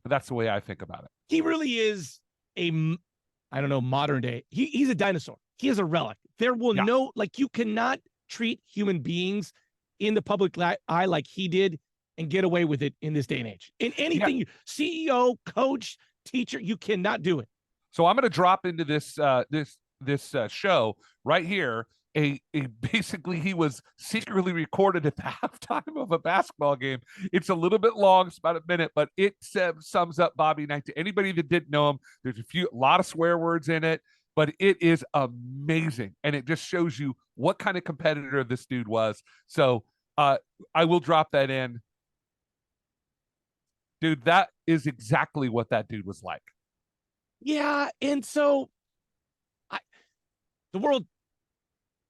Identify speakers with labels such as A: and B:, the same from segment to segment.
A: but that's the way I think about it.
B: He really is I don't know, modern day. He's a dinosaur. He is a relic. There will
A: Yeah.
B: you cannot treat human beings in the public eye like he did and get away with it in this day and age. In anything, CEO, coach, teacher, you cannot do it.
A: So I'm going to drop into this show right here. Basically, he was secretly recorded at the halftime of a basketball game. It's a little bit long, it's about a minute, but it sums up Bobby Knight. To anybody that didn't know him, there's a lot of swear words in it, but it is amazing, and it just shows you what kind of competitor this dude was. So I will drop that in, dude. That is exactly what that dude was like.
B: Yeah, and so the world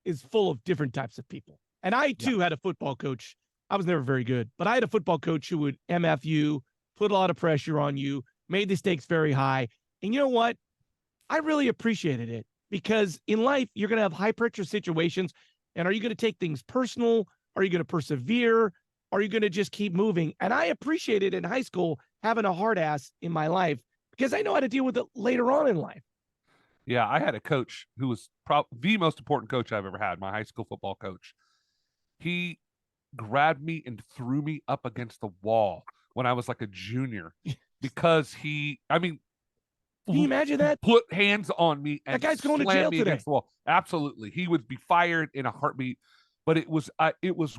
B: is full of different types of people. And I, too, had a football coach. I was never very good, but I had a football coach who would MF you, put a lot of pressure on you, made the stakes very high. And you know what? I really appreciated it because in life, you're going to have high pressure situations. And are you going to take things personal? Are you going to persevere? Are you going to just keep moving? And I appreciated in high school having a hard ass in my life because I know how to deal with it later on in life.
A: Yeah, I had a coach who was the most important coach I've ever had, my high school football coach. He grabbed me and threw me up against the wall when I was like a junior because
B: can you imagine that?
A: Put hands on me and
B: that guy's going to jail today.
A: Against the wall. Absolutely. He would be fired in a heartbeat. But it was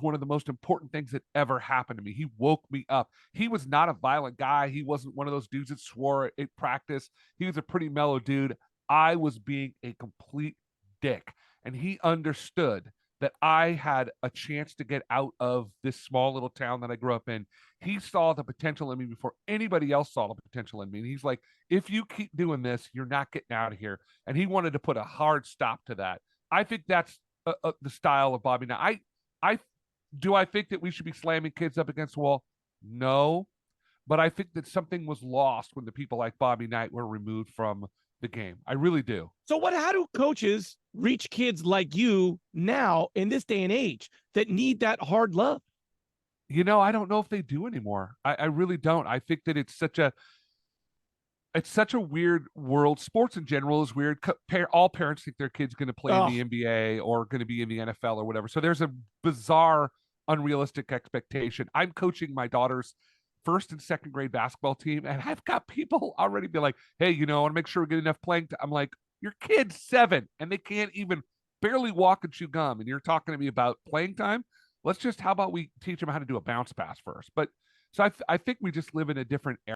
A: one of the most important things that ever happened to me. He woke me up. He was not a violent guy. He wasn't one of those dudes that swore at practice. He was a pretty mellow dude. I was being a complete dick. And he understood that I had a chance to get out of this small little town that I grew up in. He saw the potential in me before anybody else saw the potential in me. And he's like, if you keep doing this, you're not getting out of here. And he wanted to put a hard stop to that. I think that's the style of Bobby. Now, I think that we should be slamming kids up against the wall? No, but I think that something was lost when the people like Bobby Knight were removed from the game. I really do.
B: So how do coaches reach kids like you now in this day and age that need that hard love?
A: I don't know if they do anymore. I really don't. I think that it's such a weird world. Sports in general is weird. All parents think their kid's going to play in the NBA or going to be in the NFL or whatever. So there's a bizarre, unrealistic expectation. I'm coaching my daughter's first and second grade basketball team, and I've got people already be like, hey, I want to make sure we get enough playing time. I'm like, your kid's 7, and they can't even barely walk and chew gum, and you're talking to me about playing time? How about we teach them how to do a bounce pass first? But so I think we just live in a different era.